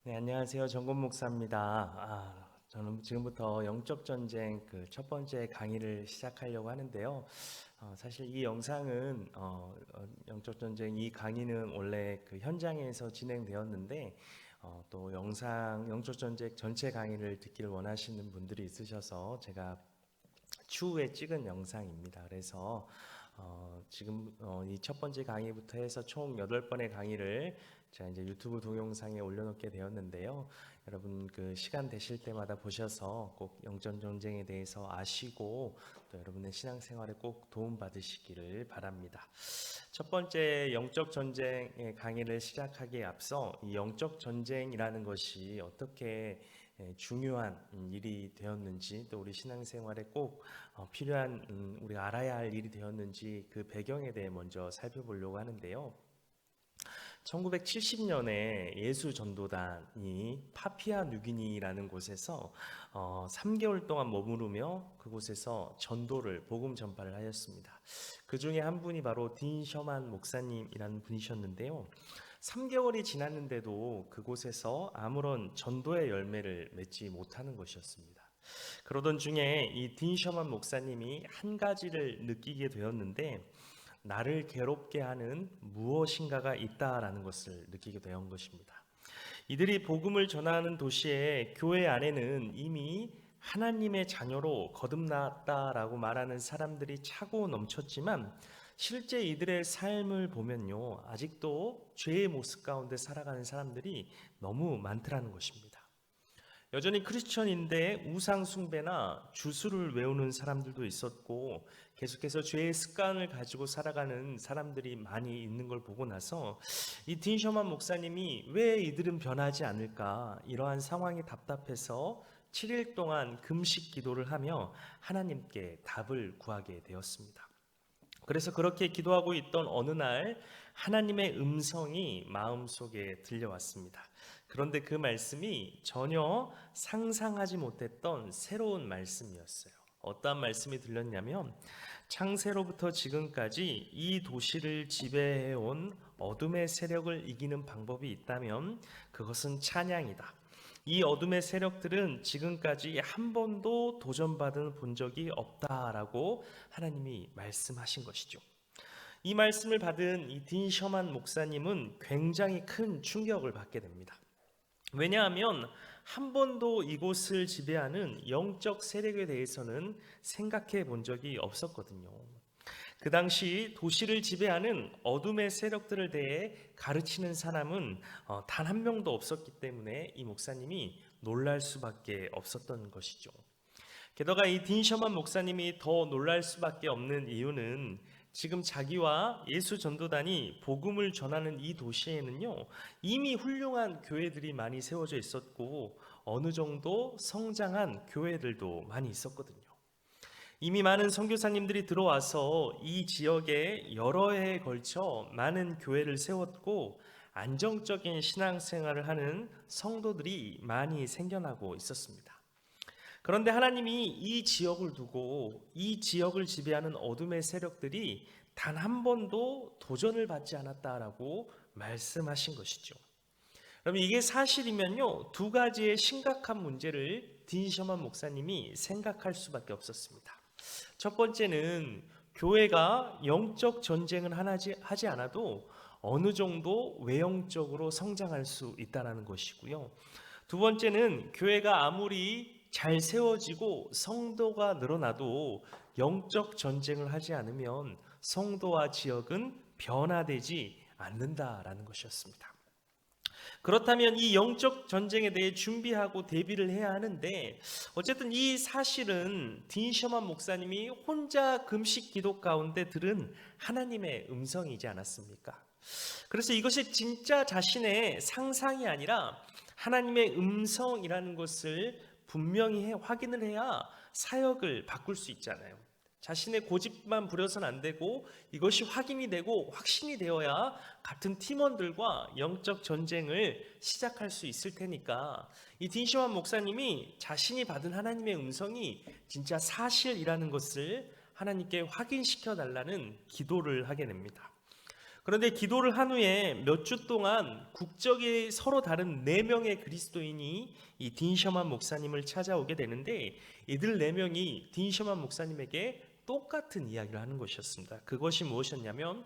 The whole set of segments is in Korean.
네, 안녕하세요. 정건 목사입니다. 저는 지금부터 영적 전쟁 그 첫 번째 강의를 시작하려고 하는데요. 사실 이 영상은 영적 전쟁 이 강의는 원래 그 현장에서 진행되었는데 또 영적 전쟁 전체 강의를 듣기를 원하시는 분들이 있으셔서 제가 추후에 찍은 영상입니다. 그래서 지금 이 첫 번째 강의부터 해서 총 8번의 강의를 제가 이제 유튜브 동영상에 올려놓게 되었는데요. 여러분 그 시간 되실 때마다 보셔서 꼭 영적 전쟁에 대해서 아시고 또 여러분의 신앙생활에 꼭 도움 받으시기를 바랍니다. 첫 번째 영적 전쟁의 강의를 시작하기에 앞서 이 영적 전쟁이라는 것이 어떻게 중요한 일이 되었는지 또 우리 신앙생활에 꼭 필요한 우리가 알아야 할 일이 되었는지 그 배경에 대해 먼저 살펴보려고 하는데요. 1970년에 예수 전도단이 파피아 뉴기니라는 곳에서 3개월 동안 머무르며 그곳에서 전도를 복음 전파를 하였습니다. 그 중에 한 분이 바로 딘 셔만 목사님이라는 분이셨는데요. 3개월이 지났는데도 그곳에서 아무런 전도의 열매를 맺지 못하는 것이었습니다. 그러던 중에 이 딘 셔만 목사님이 한 가지를 느끼게 되었는데 나를 괴롭게 하는 무엇인가가 있다라는 것을 느끼게 된 것입니다. 이들이 복음을 전하는 도시의 교회 안에는 이미 하나님의 자녀로 거듭났다라고 말하는 사람들이 차고 넘쳤지만 실제 이들의 삶을 보면요, 아직도 죄의 모습 가운데 살아가는 사람들이 너무 많더라는 것입니다. 여전히 크리스천인데 우상 숭배나 주술을 외우는 사람들도 있었고 계속해서 죄의 습관을 가지고 살아가는 사람들이 많이 있는 걸 보고 나서 이 딘셔만 목사님이 왜 이들은 변하지 않을까 이러한 상황이 답답해서 7일 동안 금식 기도를 하며 하나님께 답을 구하게 되었습니다. 그래서 그렇게 기도하고 있던 어느 날 하나님의 음성이 마음속에 들려왔습니다. 그런데 그 말씀이 전혀 상상하지 못했던 새로운 말씀이었어요. 어떠한 말씀이 들렸냐면 창세로부터 지금까지 이 도시를 지배해온 어둠의 세력을 이기는 방법이 있다면 그것은 찬양이다. 이 어둠의 세력들은 지금까지 한 번도 도전받은 본 적이 없다라고 하나님이 말씀하신 것이죠. 이 말씀을 받은 이 딘 셔만 목사님은 굉장히 큰 충격을 받게 됩니다. 왜냐하면 한 번도 이곳을 지배하는 영적 세력에 대해서는 생각해 본 적이 없었거든요. 그 당시 도시를 지배하는 어둠의 세력들을 대해 가르치는 사람은 단 한 명도 없었기 때문에 이 목사님이 놀랄 수밖에 없었던 것이죠. 게다가 이 딘 셔만 목사님이 더 놀랄 수밖에 없는 이유는 지금 자기와 예수 전도단이 복음을 전하는 이 도시에는요, 이미 훌륭한 교회들이 많이 세워져 있었고 어느 정도 성장한 교회들도 많이 있었거든요. 이미 많은 선교사님들이 들어와서 이 지역에 여러 해에 걸쳐 많은 교회를 세웠고 안정적인 신앙생활을 하는 성도들이 많이 생겨나고 있었습니다. 그런데 하나님이 이 지역을 두고 이 지역을 지배하는 어둠의 세력들이 단 한 번도 도전을 받지 않았다라고 말씀하신 것이죠. 그럼 이게 사실이면요, 두 가지의 심각한 문제를 딘 셔만 목사님이 생각할 수밖에 없었습니다. 첫 번째는 교회가 영적 전쟁을 하지 않아도 어느 정도 외형적으로 성장할 수 있다는 것이고요. 두 번째는 교회가 아무리 잘 세워지고 성도가 늘어나도 영적 전쟁을 하지 않으면 성도와 지역은 변화되지 않는다라는 것이었습니다. 그렇다면 이 영적 전쟁에 대해 준비하고 대비를 해야 하는데 어쨌든 이 사실은 딘 셔만 목사님이 혼자 금식 기도 가운데 들은 하나님의 음성이지 않았습니까? 그래서 이것이 진짜 자신의 상상이 아니라 하나님의 음성이라는 것을 분명히 확인을 해야 사역을 바꿀 수 있잖아요. 자신의 고집만 부려서는 안 되고 이것이 확인이 되고 확신이 되어야 같은 팀원들과 영적 전쟁을 시작할 수 있을 테니까 이 딘시완 목사님이 자신이 받은 하나님의 음성이 진짜 사실이라는 것을 하나님께 확인시켜 달라는 기도를 하게 됩니다. 그런데 기도를 한 후에 몇 주 동안 국적이 서로 다른 4명의 그리스도인이 이 딘셔만 목사님을 찾아오게 되는데, 이들 4명이 딘셔만 목사님에게 똑같은 이야기를 하는 것이었습니다. 그것이 무엇이었냐면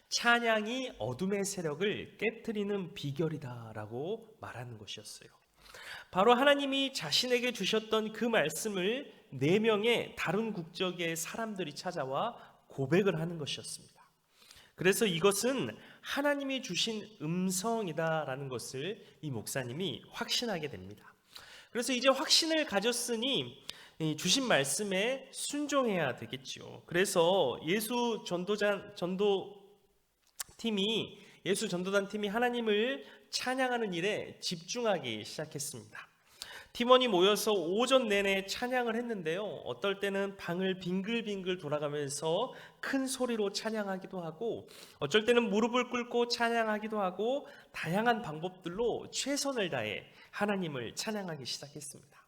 찬양이 어둠의 세력을 깨트리는 비결이다라고 말하는 것이었어요. 바로 하나님이 자신에게 주셨던 그 말씀을 4명의 다른 국적의 사람들이 찾아와 고백을 하는 것이었습니다. 그래서 이것은 하나님이 주신 음성이다라는 것을 이 목사님이 확신하게 됩니다. 그래서 이제 확신을 가졌으니 주신 말씀에 순종해야 되겠죠. 그래서 예수 전도단 팀이 하나님을 찬양하는 일에 집중하기 시작했습니다. 팀원이 모여서 오전 내내 찬양을 했는데요. 어떨 때는 방을 빙글빙글 돌아가면서 큰 소리로 찬양하기도 하고, 어쩔 때는 무릎을 꿇고 찬양하기도 하고, 다양한 방법들로 최선을 다해 하나님을 찬양하기 시작했습니다.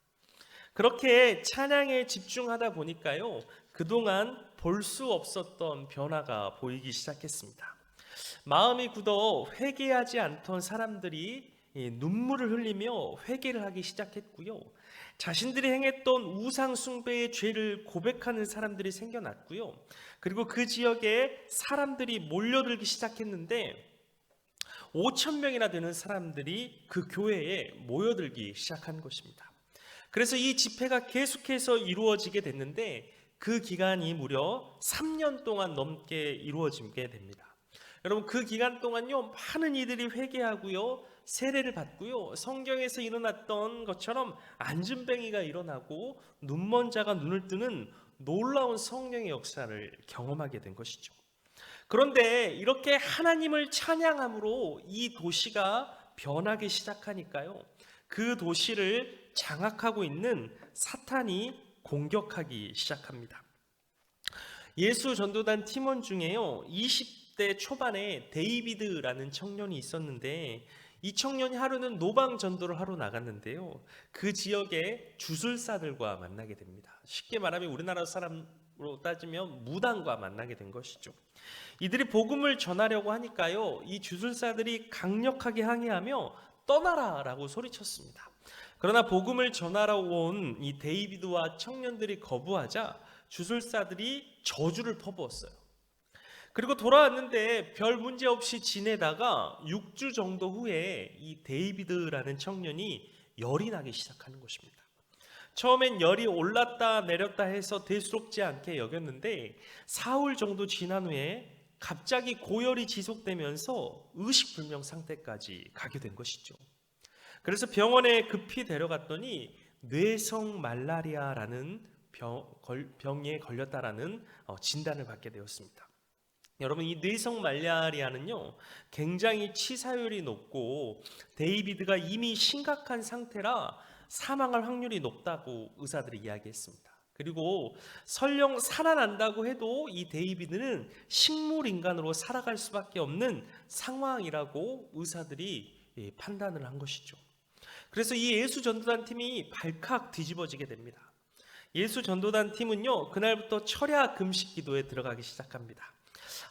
그렇게 찬양에 집중하다 보니까요, 그동안 볼 수 없었던 변화가 보이기 시작했습니다. 마음이 굳어 회개하지 않던 사람들이 눈물을 흘리며 회개를 하기 시작했고요. 자신들이 행했던 우상 숭배의 죄를 고백하는 사람들이 생겨났고요. 그리고 그 지역에 사람들이 몰려들기 시작했는데 5,000명이나 되는 사람들이 그 교회에 모여들기 시작한 것입니다. 그래서 이 집회가 계속해서 이루어지게 됐는데 그 기간이 무려 3년 동안 넘게 이루어지게 됩니다. 여러분, 그 기간 동안요, 많은 이들이 회개하고요, 세례를 받고요, 성경에서 일어났던 것처럼 안진뱅이가 일어나고 눈먼 자가 눈을 뜨는 놀라운 성령의 역사를 경험하게 된 것이죠. 그런데 이렇게 하나님을 찬양함으로 이 도시가 변하기 시작하니까요, 그 도시를 장악하고 있는 사탄이 공격하기 시작합니다. 예수 전도단 팀원 중에요, 20대 초반에 데이비드라는 청년이 있었는데, 이 청년이 하루는 노방 전도를 하러 나갔는데요, 그 지역의 주술사들과 만나게 됩니다. 쉽게 말하면 우리나라 사람으로 따지면 무당과 만나게 된 것이죠. 이들이 복음을 전하려고 하니까요, 이 주술사들이 강력하게 항의하며 떠나라라고 소리쳤습니다. 그러나 복음을 전하러 온 이 데이비드와 청년들이 거부하자 주술사들이 저주를 퍼부었어요. 그리고 돌아왔는데 별 문제 없이 지내다가 6주 정도 후에 이 데이비드라는 청년이 열이 나기 시작하는 것입니다. 처음엔 열이 올랐다 내렸다 해서 대수롭지 않게 여겼는데 사흘 정도 지난 후에 갑자기 고열이 지속되면서 의식불명 상태까지 가게 된 것이죠. 그래서 병원에 급히 데려갔더니 뇌성 말라리아라는 병에 걸렸다라는 진단을 받게 되었습니다. 여러분, 이 뇌성 말라리아는요, 굉장히 치사율이 높고 데이비드가 이미 심각한 상태라 사망할 확률이 높다고 의사들이 이야기했습니다. 그리고 설령 살아난다고 해도 이 데이비드는 식물인간으로 살아갈 수밖에 없는 상황이라고 의사들이 판단을 한 것이죠. 그래서 이 예수 전도단 팀이 발칵 뒤집어지게 됩니다. 예수 전도단 팀은요, 그날부터 철야 금식 기도에 들어가기 시작합니다.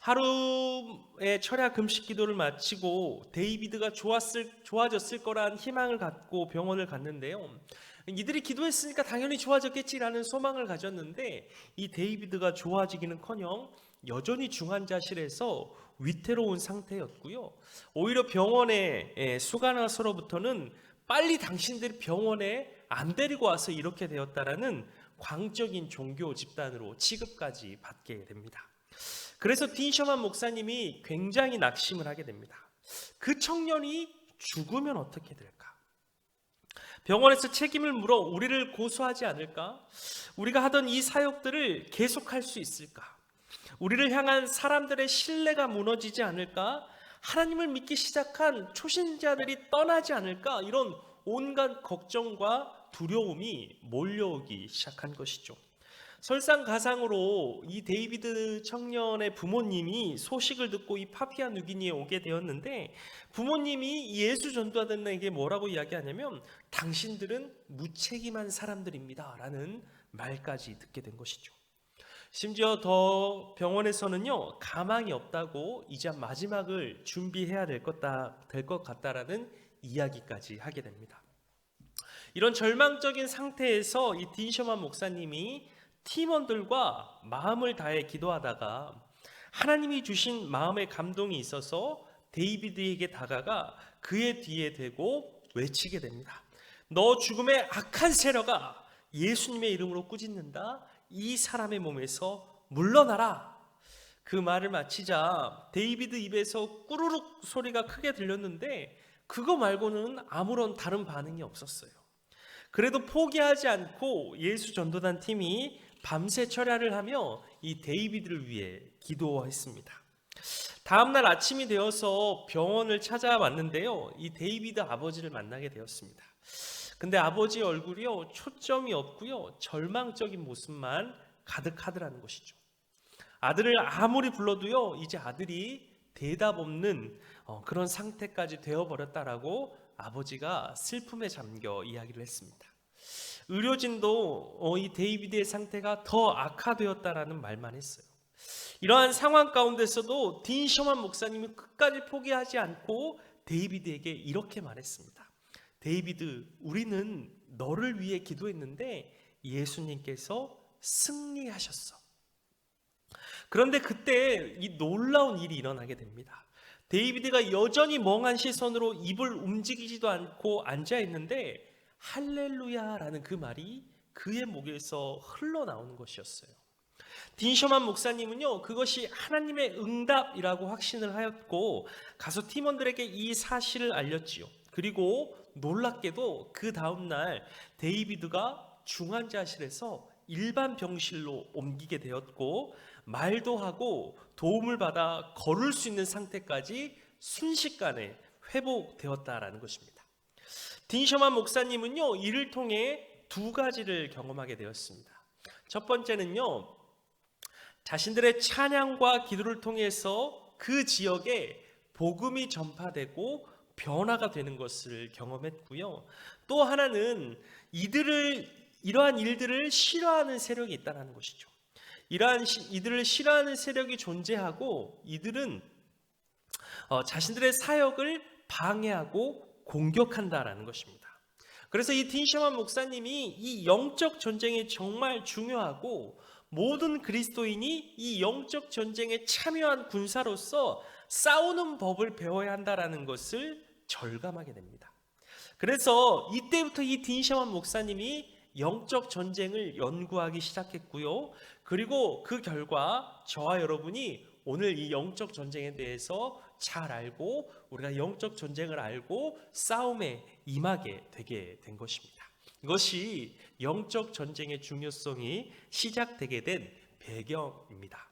하루의 철야 금식 기도를 마치고 데이비드가 좋아졌을 거란 희망을 갖고 병원을 갔는데요, 이들이 기도했으니까 당연히 좋아졌겠지라는 소망을 가졌는데 이 데이비드가 좋아지기는커녕 여전히 중환자실에서 위태로운 상태였고요, 오히려 병원의 수간호사로부터는 빨리 당신들이 병원에 안 데리고 와서 이렇게 되었다라는 광적인 종교 집단으로 취급까지 받게 됩니다. 그래서 딘셔만 목사님이 굉장히 낙심을 하게 됩니다. 그 청년이 죽으면 어떻게 될까? 병원에서 책임을 물어 우리를 고소하지 않을까? 우리가 하던 이 사역들을 계속할 수 있을까? 우리를 향한 사람들의 신뢰가 무너지지 않을까? 하나님을 믿기 시작한 초신자들이 떠나지 않을까? 이런 온갖 걱정과 두려움이 몰려오기 시작한 것이죠. 설상가상으로 이 데이비드 청년의 부모님이 소식을 듣고 이 파피아 누기니에 오게 되었는데, 부모님이 예수 전도자들에게 뭐라고 이야기하냐면 당신들은 무책임한 사람들입니다 라는 말까지 듣게 된 것이죠. 심지어 더 병원에서는요, 가망이 없다고 이제 마지막을 준비해야 될 것 같다라는 이야기까지 하게 됩니다. 이런 절망적인 상태에서 이 딘셔만 목사님이 팀원들과 마음을 다해 기도하다가 하나님이 주신 마음의 감동이 있어서 데이비드에게 다가가 그의 뒤에 대고 외치게 됩니다. 너 죽음의 악한 세력아, 예수님의 이름으로 꾸짖는다. 이 사람의 몸에서 물러나라. 그 말을 마치자 데이비드 입에서 꾸르륵 소리가 크게 들렸는데 그거 말고는 아무런 다른 반응이 없었어요. 그래도 포기하지 않고 예수 전도단 팀이 밤새 철야를 하며 이 데이비드를 위해 기도했습니다. 다음날 아침이 되어서 병원을 찾아왔는데요, 이 데이비드 아버지를 만나게 되었습니다. 근데 아버지 얼굴이요, 초점이 없고요, 절망적인 모습만 가득하더라는 것이죠. 아들을 아무리 불러도요, 이제 아들이 대답 없는 그런 상태까지 되어버렸다라고 아버지가 슬픔에 잠겨 이야기를 했습니다. 의료진도 이 데이비드의 상태가 더 악화되었다라는 말만 했어요. 이러한 상황 가운데서도 딘셔만 목사님이 끝까지 포기하지 않고 데이비드에게 이렇게 말했습니다. 데이비드, 우리는 너를 위해 기도했는데 예수님께서 승리하셨어. 그런데 그때 이 놀라운 일이 일어나게 됩니다. 데이비드가 여전히 멍한 시선으로 입을 움직이지도 않고 앉아 있는데 할렐루야라는 그 말이 그의 목에서 흘러나오는 것이었어요. 딘셔만 목사님은요, 그것이 하나님의 응답이라고 확신을 하였고 가서 팀원들에게 이 사실을 알렸지요. 그리고 놀랍게도 그 다음날 데이비드가 중환자실에서 일반 병실로 옮기게 되었고 말도 하고 도움을 받아 걸을 수 있는 상태까지 순식간에 회복되었다라는 것입니다. 딘셔만 목사님은요, 이를 통해 두 가지를 경험하게 되었습니다. 첫 번째는요, 자신들의 찬양과 기도를 통해서 그 지역에 복음이 전파되고 변화가 되는 것을 경험했고요. 또 하나는 이러한 일들을 싫어하는 세력이 있다는 것이죠. 이들을 싫어하는 세력이 존재하고 이들은 자신들의 사역을 방해하고 공격한다라는 것입니다. 그래서 이 딘셔만 목사님이 이 영적 전쟁이 정말 중요하고 모든 그리스도인이 이 영적 전쟁에 참여한 군사로서 싸우는 법을 배워야 한다라는 것을 절감하게 됩니다. 그래서 이때부터 이 딘셔만 목사님이 영적 전쟁을 연구하기 시작했고요. 그리고 그 결과 저와 여러분이 오늘 이 영적 전쟁에 대해서 잘 알고 우리가 영적 전쟁을 알고 싸움에 임하게 되게 된 것입니다. 이것이 영적 전쟁의 중요성이 시작되게 된 배경입니다.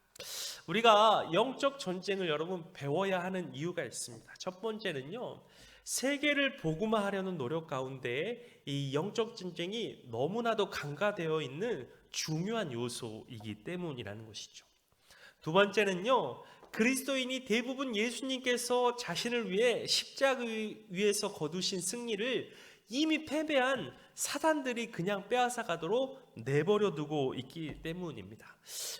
우리가 영적 전쟁을 여러분 배워야 하는 이유가 있습니다. 첫 번째는요, 세계를 복음화하려는 노력 가운데 이 영적 전쟁이 너무나도 강화되어 있는 중요한 요소이기 때문이라는 것이죠. 두 번째는요, 그리스도인이 대부분 예수님께서 자신을 위해 십자가 위에서 거두신 승리를 이미 패배한 사단들이 그냥 빼앗아 가도록 내버려 두고 있기 때문입니다.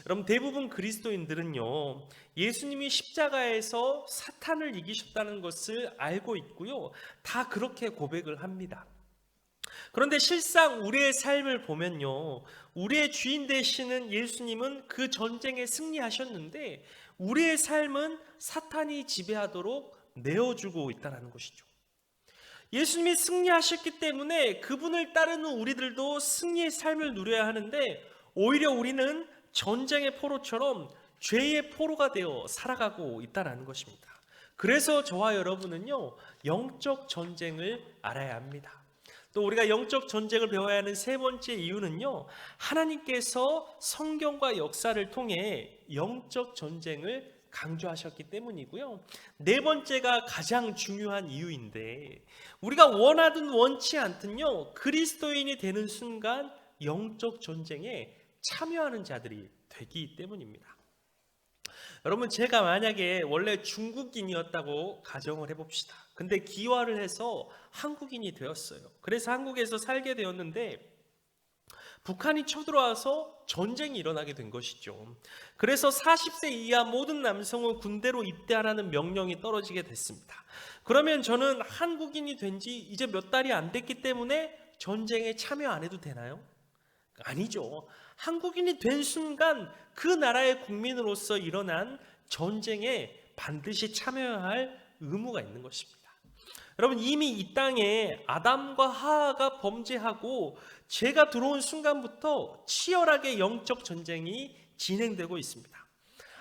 여러분, 대부분 그리스도인들은요, 예수님이 십자가에서 사탄을 이기셨다는 것을 알고 있고요, 다 그렇게 고백을 합니다. 그런데 실상 우리의 삶을 보면요, 우리의 주인 되시는 예수님은 그 전쟁에 승리하셨는데 우리의 삶은 사탄이 지배하도록 내어주고 있다는 것이죠. 예수님이 승리하셨기 때문에 그분을 따르는 우리들도 승리의 삶을 누려야 하는데 오히려 우리는 전쟁의 포로처럼 죄의 포로가 되어 살아가고 있다는 것입니다. 그래서 저와 여러분은요, 영적 전쟁을 알아야 합니다. 또 우리가 영적 전쟁을 배워야 하는 세 번째 이유는요, 하나님께서 성경과 역사를 통해 영적 전쟁을 강조하셨기 때문이고요. 네 번째가 가장 중요한 이유인데, 우리가 원하든 원치 않든요, 그리스도인이 되는 순간 영적 전쟁에 참여하는 자들이 되기 때문입니다. 여러분, 제가 만약에 원래 중국인이었다고 가정을 해봅시다. 근데 기화를 해서 한국인이 되었어요. 그래서 한국에서 살게 되었는데 북한이 쳐들어와서 전쟁이 일어나게 된 것이죠. 그래서 40세 이하 모든 남성은 군대로 입대하라는 명령이 떨어지게 됐습니다. 그러면 저는 한국인이 된 지 이제 몇 달이 안 됐기 때문에 전쟁에 참여 안 해도 되나요? 아니죠. 한국인이 된 순간 그 나라의 국민으로서 일어난 전쟁에 반드시 참여해야 할 의무가 있는 것입니다. 여러분, 이미 이 땅에 아담과 하하가 범죄하고 죄가 들어온 순간부터 치열하게 영적 전쟁이 진행되고 있습니다.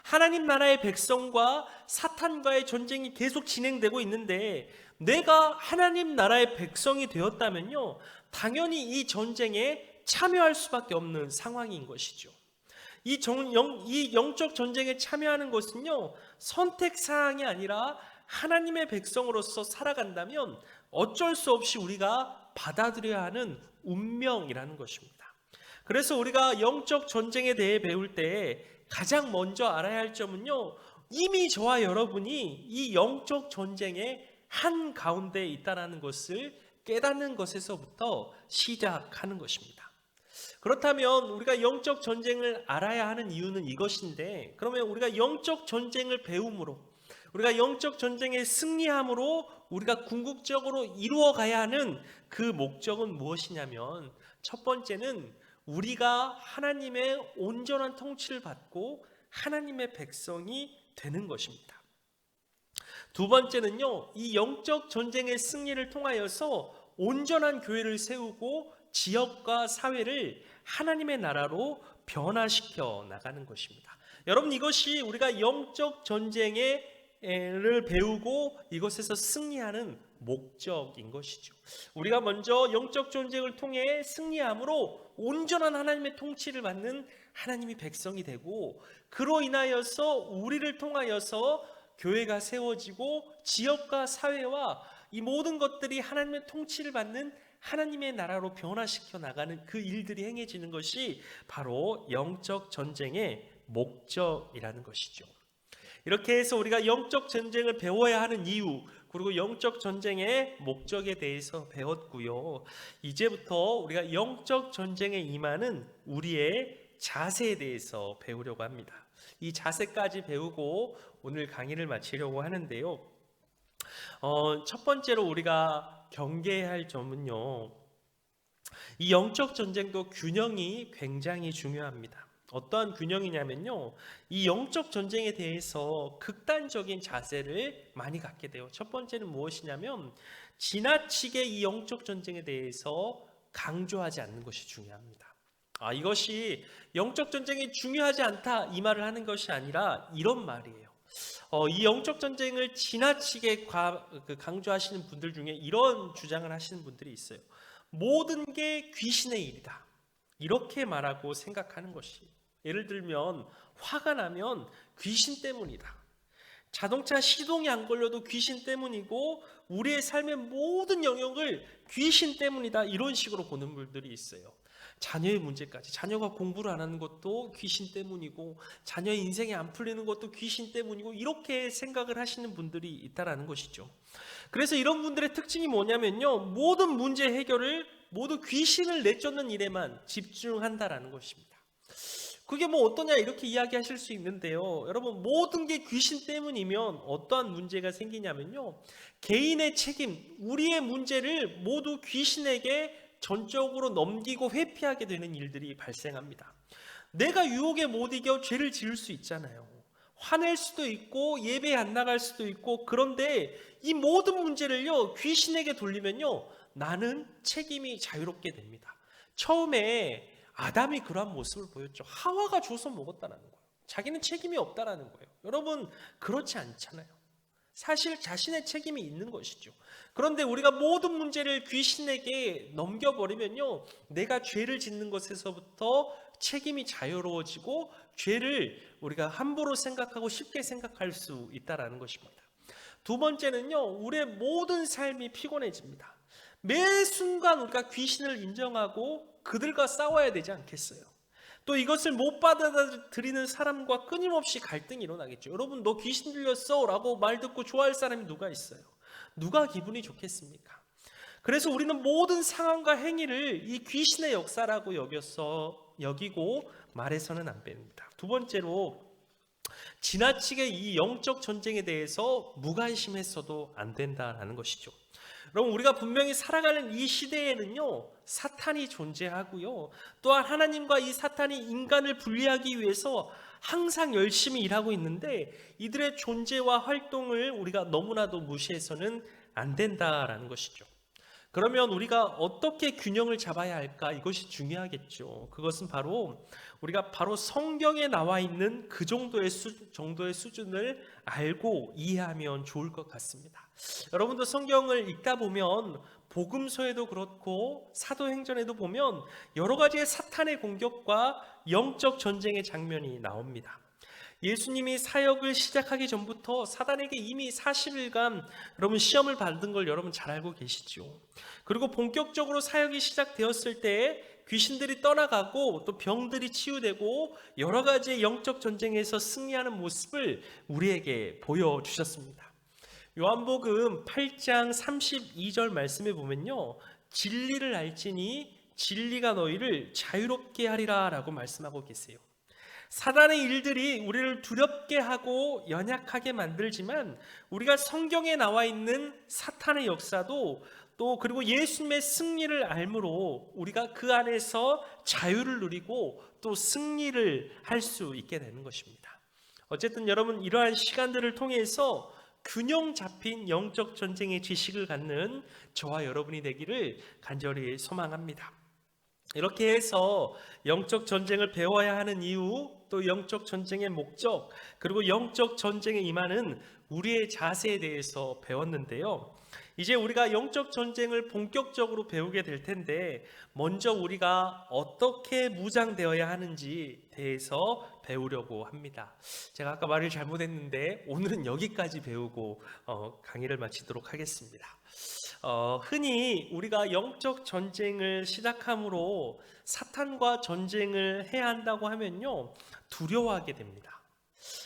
하나님 나라의 백성과 사탄과의 전쟁이 계속 진행되고 있는데, 내가 하나님 나라의 백성이 되었다면요, 당연히 이 전쟁에 참여할 수밖에 없는 상황인 것이죠. 이 영적 전쟁에 참여하는 것은요, 선택사항이 아니라 하나님의 백성으로서 살아간다면 어쩔 수 없이 우리가 받아들여야 하는 운명이라는 것입니다. 그래서 우리가 영적 전쟁에 대해 배울 때 가장 먼저 알아야 할 점은요, 이미 저와 여러분이 이 영적 전쟁의 한 가운데 있다는 것을 깨닫는 것에서부터 시작하는 것입니다. 그렇다면 우리가 영적 전쟁을 알아야 하는 이유는 이것인데, 그러면 우리가 영적 전쟁을 배움으로, 우리가 영적 전쟁에 승리함으로 우리가 궁극적으로 이루어가야 하는 그 목적은 무엇이냐면, 첫 번째는 우리가 하나님의 온전한 통치를 받고 하나님의 백성이 되는 것입니다. 두 번째는요, 이 영적 전쟁의 승리를 통하여서 온전한 교회를 세우고 지역과 사회를 하나님의 나라로 변화시켜 나가는 것입니다. 여러분, 이것이 우리가 영적 전쟁을 배우고 이것에서 승리하는 목적인 것이죠. 우리가 먼저 영적 전쟁을 통해 승리함으로 온전한 하나님의 통치를 받는 하나님의 백성이 되고, 그로 인하여서 우리를 통하여서 교회가 세워지고 지역과 사회와 이 모든 것들이 하나님의 통치를 받는 하나님의 나라로 변화시켜 나가는 그 일들이 행해지는 것이 바로 영적 전쟁의 목적이라는 것이죠. 이렇게 해서 우리가 영적 전쟁을 배워야 하는 이유, 그리고 영적 전쟁의 목적에 대해서 배웠고요. 이제부터 우리가 영적 전쟁에 임하는 우리의 자세에 대해서 배우려고 합니다. 이 자세까지 배우고 오늘 강의를 마치려고 하는데요. 첫 번째로 우리가 경계해야 할 점은요, 이 영적 전쟁도 균형이 굉장히 중요합니다. 어떠한 균형이냐면요, 이 영적 전쟁에 대해서 극단적인 자세를 많이 갖게 돼요. 첫 번째는 무엇이냐면, 지나치게 이 영적 전쟁에 대해서 강조하지 않는 것이 중요합니다. 이것이 영적 전쟁이 중요하지 않다 이 말을 하는 것이 아니라 이런 말이에요. 이 영적 전쟁을 지나치게 강조하시는 분들 중에 이런 주장을 하시는 분들이 있어요. 모든 게 귀신의 일이다, 이렇게 말하고 생각하는 것이, 예를 들면 화가 나면 귀신 때문이다, 자동차 시동이 안 걸려도 귀신 때문이고, 우리의 삶의 모든 영역을 귀신 때문이다, 이런 식으로 보는 분들이 있어요. 자녀의 문제까지, 자녀가 공부를 안 하는 것도 귀신 때문이고, 자녀의 인생이 안 풀리는 것도 귀신 때문이고, 이렇게 생각을 하시는 분들이 있다라는 것이죠. 그래서 이런 분들의 특징이 뭐냐면요, 모든 문제 해결을 모두 귀신을 내쫓는 일에만 집중한다라는 것입니다. 그게 뭐 어떠냐 이렇게 이야기하실 수 있는데요, 여러분, 모든 게 귀신 때문이면 어떠한 문제가 생기냐면요, 개인의 책임, 우리의 문제를 모두 귀신에게 전적으로 넘기고 회피하게 되는 일들이 발생합니다. 내가 유혹에 못 이겨 죄를 지을 수 있잖아요. 화낼 수도 있고 예배에 안 나갈 수도 있고, 그런데 이 모든 문제를요 귀신에게 돌리면요, 나는 책임이 자유롭게 됩니다. 처음에 아담이 그러한 모습을 보였죠. 하와가 줘서 먹었다는 거예요. 자기는 책임이 없다라는 거예요. 여러분, 그렇지 않잖아요. 사실 자신의 책임이 있는 것이죠. 그런데 우리가 모든 문제를 귀신에게 넘겨버리면요, 내가 죄를 짓는 것에서부터 책임이 자유로워지고 죄를 우리가 함부로 생각하고 쉽게 생각할 수 있다는 것입니다. 두 번째는요, 우리의 모든 삶이 피곤해집니다. 매 순간 우리가 귀신을 인정하고 그들과 싸워야 되지 않겠어요? 또 이것을 못 받아들이는 사람과 끊임없이 갈등이 일어나겠죠. 여러분, 너 귀신 들렸어? 라고 말 듣고 좋아할 사람이 누가 있어요? 누가 기분이 좋겠습니까? 그래서 우리는 모든 상황과 행위를 이 귀신의 역사라고 여기고 말해서는 안 됩니다. 두 번째로, 지나치게 이 영적 전쟁에 대해서 무관심했어도 안 된다라는 것이죠. 여러분, 우리가 분명히 살아가는 이 시대에는요, 사탄이 존재하고요, 또한 하나님과 이 사탄이 인간을 분리하기 위해서 항상 열심히 일하고 있는데, 이들의 존재와 활동을 우리가 너무나도 무시해서는 안 된다라는 것이죠. 그러면 우리가 어떻게 균형을 잡아야 할까? 이것이 중요하겠죠. 그것은 바로 우리가 바로 성경에 나와 있는 그 정도의 수준을 알고 이해하면 좋을 것 같습니다. 여러분도 성경을 읽다 보면 복음서에도 그렇고 사도행전에도 보면 여러 가지의 사탄의 공격과 영적 전쟁의 장면이 나옵니다. 예수님이 사역을 시작하기 전부터 사단에게 이미 40일간 여러분 시험을 받은 걸 여러분 잘 알고 계시죠. 그리고 본격적으로 사역이 시작되었을 때 귀신들이 떠나가고 또 병들이 치유되고 여러 가지의 영적 전쟁에서 승리하는 모습을 우리에게 보여주셨습니다. 요한복음 8장 32절 말씀에 보면요, 진리를 알지니 진리가 너희를 자유롭게 하리라 라고 말씀하고 계세요. 사단의 일들이 우리를 두렵게 하고 연약하게 만들지만 우리가 성경에 나와 있는 사탄의 역사도 또 그리고 예수님의 승리를 알므로 우리가 그 안에서 자유를 누리고 또 승리를 할 수 있게 되는 것입니다. 어쨌든 여러분, 이러한 시간들을 통해서 균형 잡힌 영적 전쟁의 지식을 갖는 저와 여러분이 되기를 간절히 소망합니다. 이렇게 해서 영적 전쟁을 배워야 하는 이유, 또 영적 전쟁의 목적, 그리고 영적 전쟁에 임하는 우리의 자세에 대해서 배웠는데요. 이제 우리가 영적 전쟁을 본격적으로 배우게 될 텐데, 먼저 우리가 어떻게 무장되어야 하는지 대해서 배우려고 합니다. 제가 아까 말을 잘못했는데 오늘은 여기까지 배우고 강의를 마치도록 하겠습니다. 흔히 우리가 영적 전쟁을 시작함으로 사탄과 전쟁을 해야 한다고 하면요, 두려워하게 됩니다.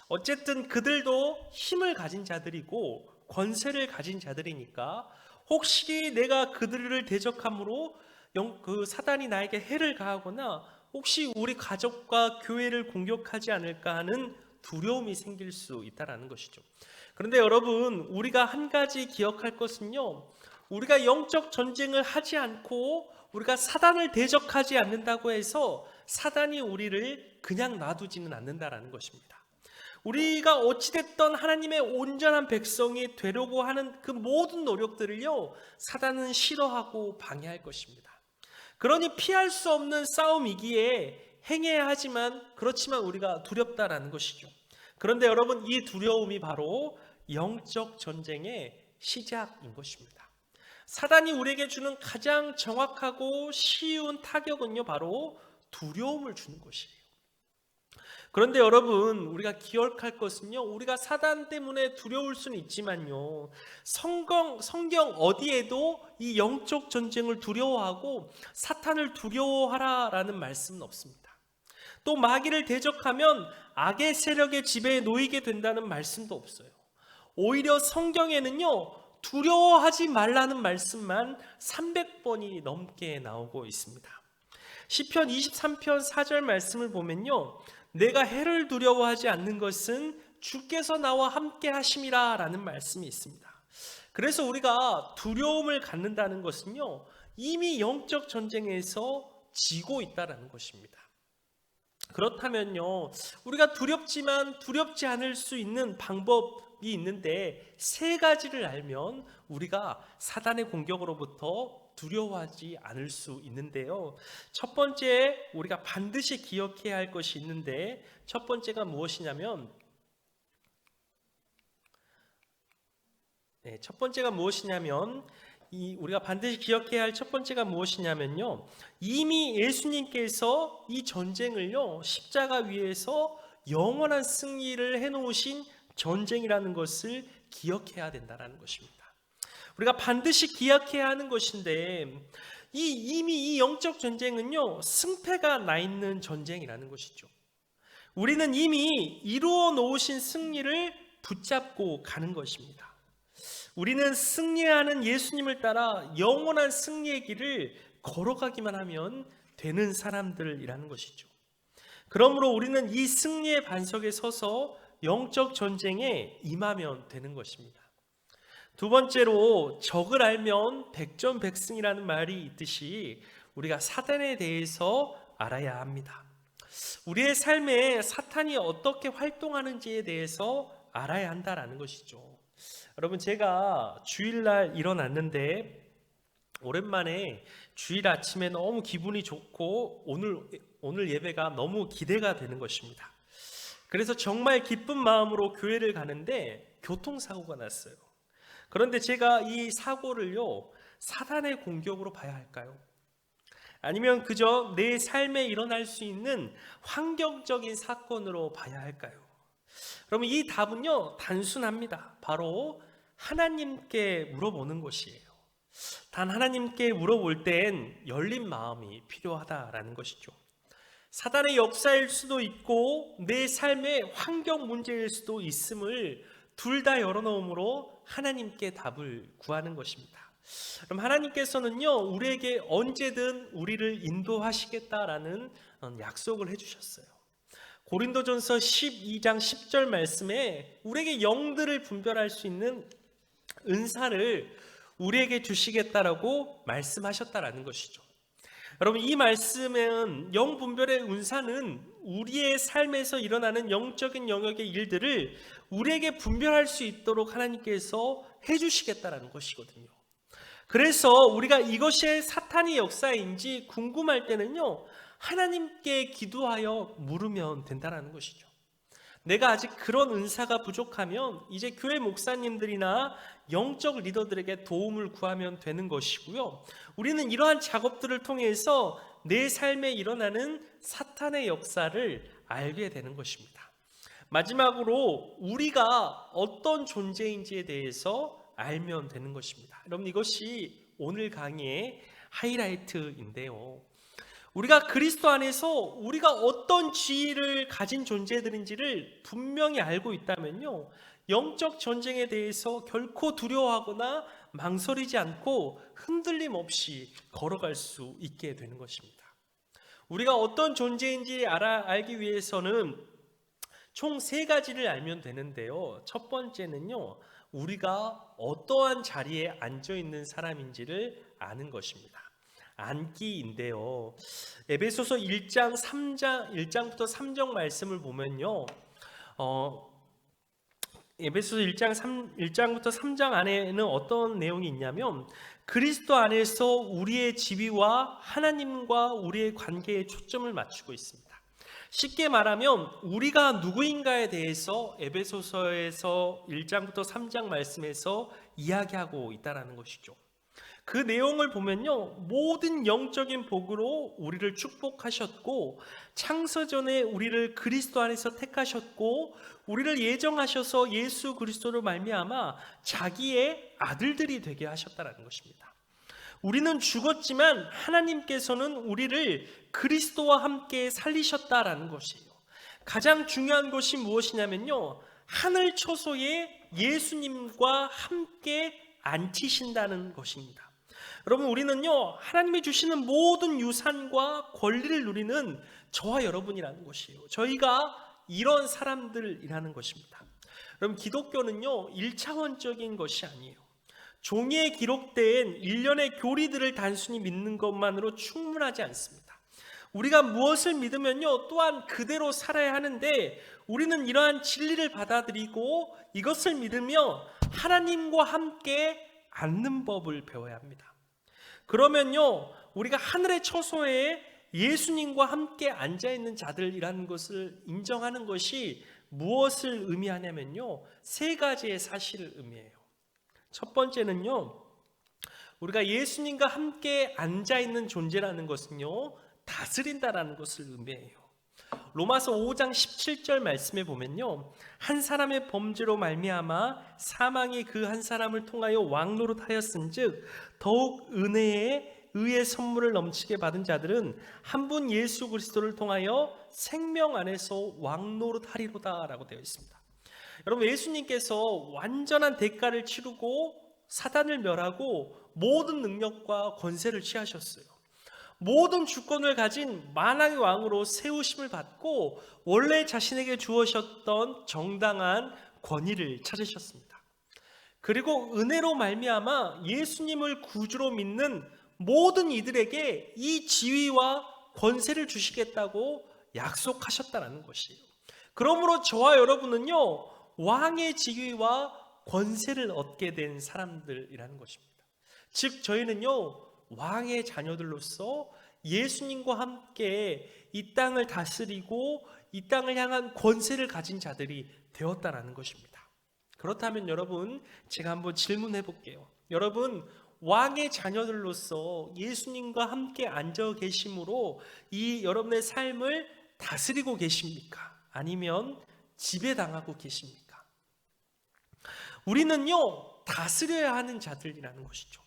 어쨌든 그들도 힘을 가진 자들이고 권세를 가진 자들이니까 혹시 내가 그들을 대적함으로 그 사단이 나에게 해를 가하거나 혹시 우리 가족과 교회를 공격하지 않을까 하는 두려움이 생길 수 있다는 것이죠. 그런데 여러분, 우리가 한 가지 기억할 것은요, 우리가 영적 전쟁을 하지 않고 우리가 사단을 대적하지 않는다고 해서 사단이 우리를 그냥 놔두지는 않는다라는 것입니다. 우리가 어찌됐던 하나님의 온전한 백성이 되려고 하는 그 모든 노력들을요, 사단은 싫어하고 방해할 것입니다. 그러니 피할 수 없는 싸움이기에 행해야 하지만 그렇지만 우리가 두렵다라는 것이죠. 그런데 여러분, 이 두려움이 바로 영적 전쟁의 시작인 것입니다. 사단이 우리에게 주는 가장 정확하고 쉬운 타격은요, 바로 두려움을 주는 것이에요. 그런데 여러분, 우리가 기억할 것은요, 우리가 사단 때문에 두려울 수는 있지만요, 성경 어디에도 이 영적 전쟁을 두려워하고 사탄을 두려워하라라는 말씀은 없습니다. 또 마귀를 대적하면 악의 세력의 지배에 놓이게 된다는 말씀도 없어요. 오히려 성경에는요, 두려워하지 말라는 말씀만 300번이 넘게 나오고 있습니다. 시편 23편 4절 말씀을 보면요, 내가 해를 두려워하지 않는 것은 주께서 나와 함께 하심이라 라는 말씀이 있습니다. 그래서 우리가 두려움을 갖는다는 것은요, 이미 영적 전쟁에서 지고 있다는 것입니다. 그렇다면요, 우리가 두렵지만 두렵지 않을 수 있는 방법이 있는데, 세 가지를 알면 우리가 사단의 공격으로부터 두려워하지 않을 수 있는데요. 첫 번째, 우리가 반드시 기억해야 할 것이 있는데, 첫 번째가 무엇이냐면, 우리가 반드시 기억해야 할 첫 번째가 무엇이냐면요, 이미 예수님께서 이 전쟁을요, 십자가 위에서 영원한 승리를 해놓으신 전쟁이라는 것을 기억해야 된다는 것입니다. 우리가 반드시 기억해야 하는 것인데, 이미 이 영적 전쟁은요, 승패가 나 있는 전쟁이라는 것이죠. 우리는 이미 이루어 놓으신 승리를 붙잡고 가는 것입니다. 우리는 승리하는 예수님을 따라 영원한 승리의 길을 걸어가기만 하면 되는 사람들이라는 것이죠. 그러므로 우리는 이 승리의 반석에 서서 영적 전쟁에 임하면 되는 것입니다. 두 번째로, 적을 알면 백전백승이라는 말이 있듯이 우리가 사단에 대해서 알아야 합니다. 우리의 삶에 사탄이 어떻게 활동하는지에 대해서 알아야 한다라는 것이죠. 여러분, 제가 주일날 일어났는데 오랜만에 주일 아침에 너무 기분이 좋고 오늘 예배가 너무 기대가 되는 것입니다. 그래서 정말 기쁜 마음으로 교회를 가는데 교통사고가 났어요. 그런데 제가 이 사고를요, 사단의 공격으로 봐야 할까요? 아니면 그저 내 삶에 일어날 수 있는 환경적인 사건으로 봐야 할까요? 그러면 이 답은요, 단순합니다. 바로 하나님께 물어보는 것이에요. 단 하나님께 물어볼 땐 열린 마음이 필요하다라는 것이죠. 사단의 역사일 수도 있고 내 삶의 환경 문제일 수도 있음을 둘 다 열어놓음으로 하나님께 답을 구하는 것입니다. 그럼 하나님께서는요, 우리에게 언제든 우리를 인도하시겠다라는 약속을 해주셨어요. 고린도전서 12장 10절 말씀에 우리에게 영들을 분별할 수 있는 은사를 우리에게 주시겠다라고 말씀하셨다라는 것이죠. 여러분, 이 말씀은 영 분별의 은사는 우리의 삶에서 일어나는 영적인 영역의 일들을 우리에게 분별할 수 있도록 하나님께서 해주시겠다라는 것이거든요. 그래서 우리가 이것이 사탄의 역사인지 궁금할 때는요, 하나님께 기도하여 물으면 된다는 것이죠. 내가 아직 그런 은사가 부족하면 이제 교회 목사님들이나 영적 리더들에게 도움을 구하면 되는 것이고요. 우리는 이러한 작업들을 통해서 내 삶에 일어나는 사탄의 역사를 알게 되는 것입니다. 마지막으로 우리가 어떤 존재인지에 대해서 알면 되는 것입니다. 여러분, 이것이 오늘 강의의 하이라이트인데요. 우리가 그리스도 안에서 우리가 어떤 지위를 가진 존재들인지를 분명히 알고 있다면요, 영적 전쟁에 대해서 결코 두려워하거나 망설이지 않고 흔들림 없이 걸어갈 수 있게 되는 것입니다. 우리가 어떤 존재인지 알기 위해서는 총 3가지를 알면 되는데요. 첫 번째는요, 우리가 어떠한 자리에 앉아 있는 사람인지를 아는 것입니다. 앉기인데요. 에베소서 1장부터 3장 말씀을 보면요, 에베소서 1장부터 3장 안에는 어떤 내용이 있냐면 그리스도 안에서 우리의 지위와 하나님과 우리의 관계에 초점을 맞추고 있습니다. 쉽게 말하면 우리가 누구인가에 대해서 에베소서에서 1장부터 3장 말씀에서 이야기하고 있다는 것이죠. 그 내용을 보면요, 모든 영적인 복으로 우리를 축복하셨고 창세전에 우리를 그리스도 안에서 택하셨고 우리를 예정하셔서 예수 그리스도로 말미암아 자기의 아들들이 되게 하셨다는 것입니다. 우리는 죽었지만 하나님께서는 우리를 그리스도와 함께 살리셨다라는 것이에요. 가장 중요한 것이 무엇이냐면요, 하늘 초소에 예수님과 함께 앉히신다는 것입니다. 여러분, 우리는요, 하나님이 주시는 모든 유산과 권리를 누리는 저와 여러분이라는 것이에요. 저희가 이런 사람들이라는 것입니다. 여러분, 기독교는요, 1차원적인 것이 아니에요. 종이에 기록된 일련의 교리들을 단순히 믿는 것만으로 충분하지 않습니다. 우리가 무엇을 믿으면요, 또한 그대로 살아야 하는데 우리는 이러한 진리를 받아들이고 이것을 믿으며 하나님과 함께 앉는 법을 배워야 합니다. 그러면요, 우리가 하늘의 처소에 예수님과 함께 앉아있는 자들이라는 것을 인정하는 것이 무엇을 의미하냐면요, 3가지의 사실을 의미해요. 첫 번째는요, 우리가 예수님과 함께 앉아있는 존재라는 것은요, 다스린다라는 것을 의미해요. 로마서 5장 17절 말씀에 보면요, 한 사람의 범죄로 말미암아 사망이 그 한 사람을 통하여 왕노릇하였은즉 더욱 의의 선물을 넘치게 받은 자들은 한 분 예수 그리스도를 통하여 생명 안에서 왕노릇하리로다라고 되어 있습니다. 여러분, 예수님께서 완전한 대가를 치르고 사단을 멸하고 모든 능력과 권세를 취하셨어요. 모든 주권을 가진 만왕의 왕으로 세우심을 받고 원래 자신에게 주어졌던 정당한 권위를 찾으셨습니다. 그리고 은혜로 말미암아 예수님을 구주로 믿는 모든 이들에게 이 지위와 권세를 주시겠다고 약속하셨다는 것이에요. 그러므로 저와 여러분은요, 왕의 지위와 권세를 얻게 된 사람들이라는 것입니다. 즉 저희는요, 왕의 자녀들로서 예수님과 함께 이 땅을 다스리고 이 땅을 향한 권세를 가진 자들이 되었다라는 것입니다. 그렇다면 여러분, 제가 한번 질문해 볼게요. 여러분, 왕의 자녀들로서 예수님과 함께 앉아 계심으로 이 여러분의 삶을 다스리고 계십니까? 아니면 지배당하고 계십니까? 우리는요, 다스려야 하는 자들이라는 것이죠.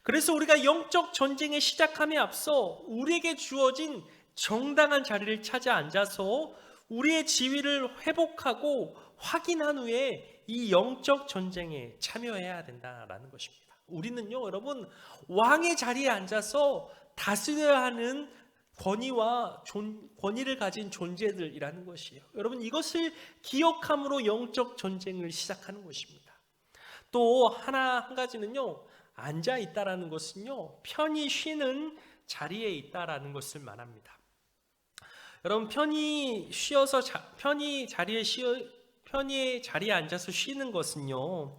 그래서 우리가 영적 전쟁의 시작함에 앞서 우리에게 주어진 정당한 자리를 찾아 앉아서 우리의 지위를 회복하고 확인한 후에 이 영적 전쟁에 참여해야 된다라는 것입니다. 우리는요, 여러분, 왕의 자리에 앉아서 다스려야 하는 권위를 가진 존재들이라는 것이에요. 여러분, 이것을 기억함으로 영적 전쟁을 시작하는 것입니다. 또 한 가지는요, 앉아 있다라는 것은요, 편히 쉬는 자리에 있다라는 것을 말합니다. 여러분, 편히 자리에 앉아서 쉬는 것은요,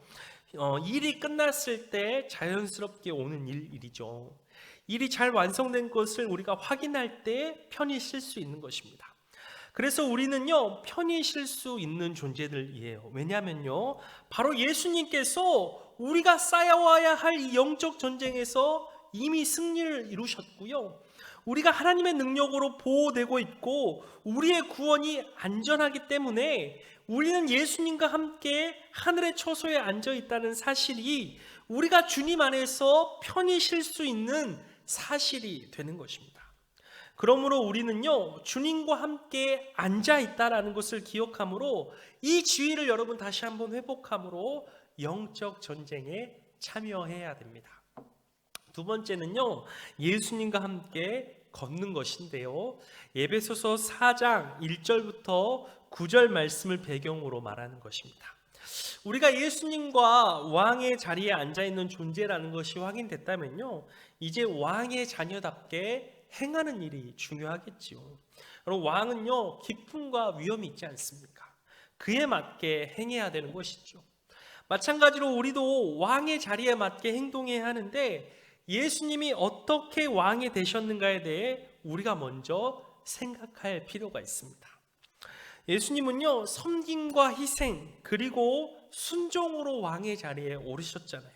일이 끝났을 때 자연스럽게 오는 일이죠. 일이 잘 완성된 것을 우리가 확인할 때 편히 쉴 수 있는 것입니다. 그래서 우리는요, 편히 쉴 수 있는 존재들이에요. 왜냐하면요, 바로 예수님께서 우리가 쌓아와야 할 이 영적 전쟁에서 이미 승리를 이루셨고요, 우리가 하나님의 능력으로 보호되고 있고 우리의 구원이 안전하기 때문에 우리는 예수님과 함께 하늘의 처소에 앉아 있다는 사실이 우리가 주님 안에서 편히 쉴 수 있는 사실이 되는 것입니다. 그러므로 우리는요, 주님과 함께 앉아 있다라는 것을 기억함으로 이 지위를 여러분 다시 한번 회복함으로 영적 전쟁에 참여해야 됩니다. 두 번째는요, 예수님과 함께 걷는 것인데요, 에베소서 4장 1절부터 9절 말씀을 배경으로 말하는 것입니다. 우리가 예수님과 왕의 자리에 앉아있는 존재라는 것이 확인됐다면요, 이제 왕의 자녀답게 행하는 일이 중요하겠지요. 여러분, 왕은요, 기쁨과 위험이 있지 않습니까? 그에 맞게 행해야 되는 것이죠. 마찬가지로 우리도 왕의 자리에 맞게 행동해야 하는데, 예수님이 어떻게 왕이 되셨는가에 대해 우리가 먼저 생각할 필요가 있습니다. 예수님은요, 섬김과 희생 그리고 순종으로 왕의 자리에 오르셨잖아요.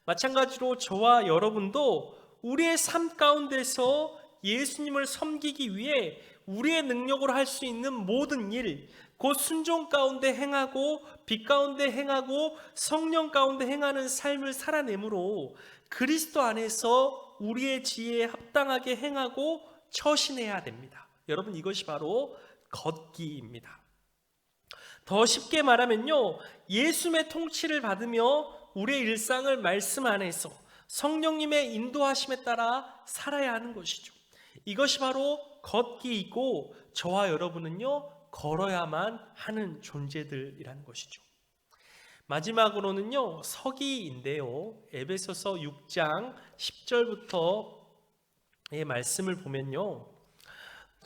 마찬가지로 저와 여러분도 우리의 삶 가운데서 예수님을 섬기기 위해 우리의 능력으로 할 수 있는 모든 일, 곧 순종 가운데 행하고 빛 가운데 행하고 성령 가운데 행하는 삶을 살아내므로 그리스도 안에서 우리의 지혜에 합당하게 행하고 처신해야 됩니다. 여러분, 이것이 바로 걷기입니다. 더 쉽게 말하면요, 예수님의 통치를 받으며 우리의 일상을 말씀 안에서 성령님의 인도하심에 따라 살아야 하는 것이죠. 이것이 바로 걷기이고 저와 여러분은요, 걸어야만 하는 존재들이라는 것이죠. 마지막으로는요, 서기인데요, 에베소서 6장 10절부터의 말씀을 보면요,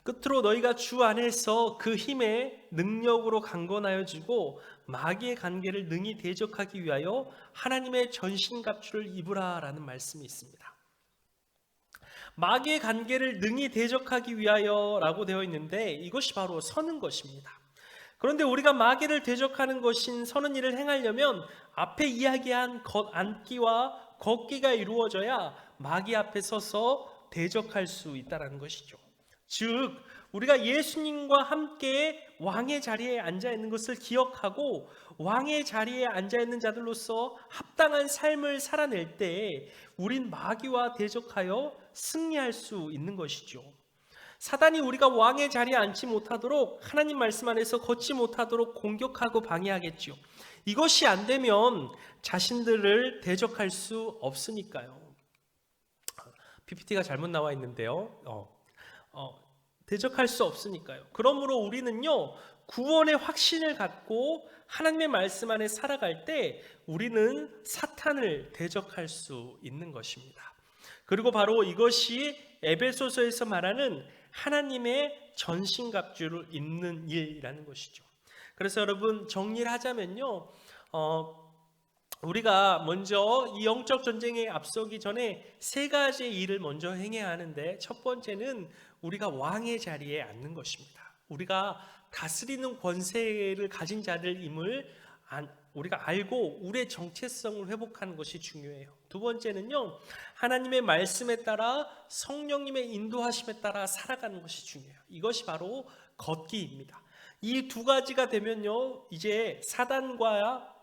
끝으로 너희가 주 안에서 그 힘의 능력으로 강건하여지고 마귀의 관계를 능히 대적하기 위하여 하나님의 전신갑주를 입으라 라는 말씀이 있습니다. 마귀의 관계를 능히 대적하기 위하여 라고 되어 있는데 이것이 바로 서는 것입니다. 그런데 우리가 마귀를 대적하는 것인 서는 일을 행하려면 앞에 이야기한 앉기와 걷기가 이루어져야 마귀 앞에 서서 대적할 수 있다는 것이죠. 즉 우리가 예수님과 함께 왕의 자리에 앉아 있는 것을 기억하고 왕의 자리에 앉아 있는 자들로서 합당한 삶을 살아낼 때 우린 마귀와 대적하여 승리할 수 있는 것이죠. 사단이 우리가 왕의 자리에 앉지 못하도록, 하나님 말씀 안에서 걷지 못하도록 공격하고 방해하겠지요. 이것이 안 되면 자신들을 대적할 수 없으니까요. PPT가 잘못 나와 있는데요. 대적할 수 없으니까요. 그러므로 우리는요, 구원의 확신을 갖고 하나님의 말씀 안에 살아갈 때 우리는 사탄을 대적할 수 있는 것입니다. 그리고 바로 이것이 에베소서에서 말하는 하나님의 전신갑주를 입는 일이라는 것이죠. 그래서 여러분 정리를 하자면요, 우리가 먼저 이 영적 전쟁에 앞서기 전에 세 가지의 일을 먼저 행해야 하는데, 첫 번째는 우리가 왕의 자리에 앉는 것입니다. 우리가 다스리는 권세를 가진 자들임을 우리가 알고 우리의 정체성을 회복하는 것이 중요해요. 두 번째는요, 하나님의 말씀에 따라 성령님의 인도하심에 따라 살아가는 것이 중요해요. 이것이 바로 걷기입니다. 이 두 가지가 되면요, 이제 사단과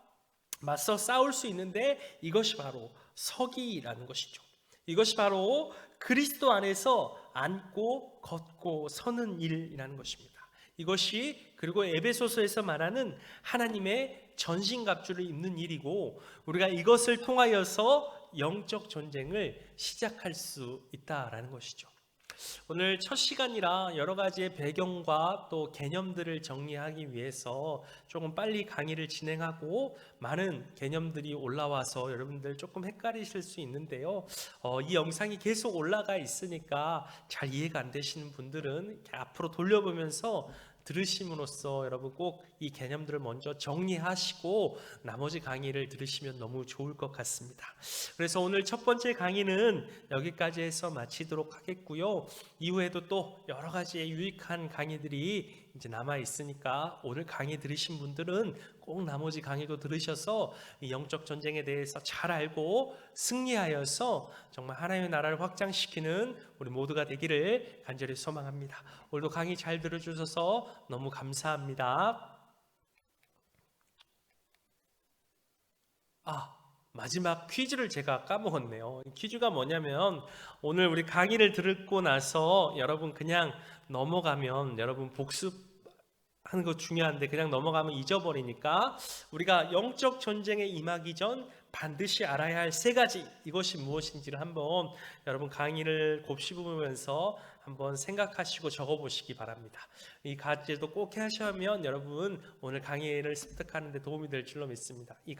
맞서 싸울 수 있는데, 이것이 바로 서기라는 것이죠. 이것이 바로 그리스도 안에서 앉고 걷고 서는 일이라는 것입니다. 이것이 그리고 에베소서에서 말하는 하나님의 전신갑주를 입는 일이고, 우리가 이것을 통하여서 영적 전쟁을 시작할 수 있다라는 것이죠. 오늘 첫 시간이라 여러 가지의 배경과 또 개념들을 정리하기 위해서 조금 빨리 강의를 진행하고 많은 개념들이 올라와서 여러분들 조금 헷갈리실 수 있는데요. 이 영상이 계속 올라가 있으니까 잘 이해가 안 되시는 분들은 이렇게 앞으로 돌려보면서 들으심으로써 여러분 꼭 이 개념들을 먼저 정리하시고 나머지 강의를 들으시면 너무 좋을 것 같습니다. 그래서 오늘 첫 번째 강의는 여기까지 해서 마치도록 하겠고요. 이후에도 또 여러 가지의 유익한 강의들이 이제 남아 있으니까 오늘 강의 들으신 분들은 꼭 나머지 강의도 들으셔서 이 영적 전쟁에 대해서 잘 알고 승리하여서 정말 하나님의 나라를 확장시키는 우리 모두가 되기를 간절히 소망합니다. 오늘도 강의 잘 들어주셔서 너무 감사합니다. 마지막 퀴즈를 제가 까먹었네요. 퀴즈가 뭐냐면, 오늘 우리 강의를 듣고 나서 여러분 그냥 넘어가면, 여러분 복습하는 거 중요한데 그냥 넘어가면 잊어버리니까, 우리가 영적 전쟁에 임하기 전 반드시 알아야 할 세 가지, 이것이 무엇인지를 한번 여러분 강의를 곱씹으면서 한번 생각하시고 적어보시기 바랍니다. 이 과제도 꼭 하시면 여러분 오늘 강의를 습득하는 데 도움이 될 줄로 믿습니다. 이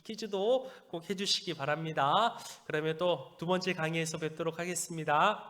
퀴즈도 꼭 해주시기 바랍니다. 그러면 또 두 번째 강의에서 뵙도록 하겠습니다.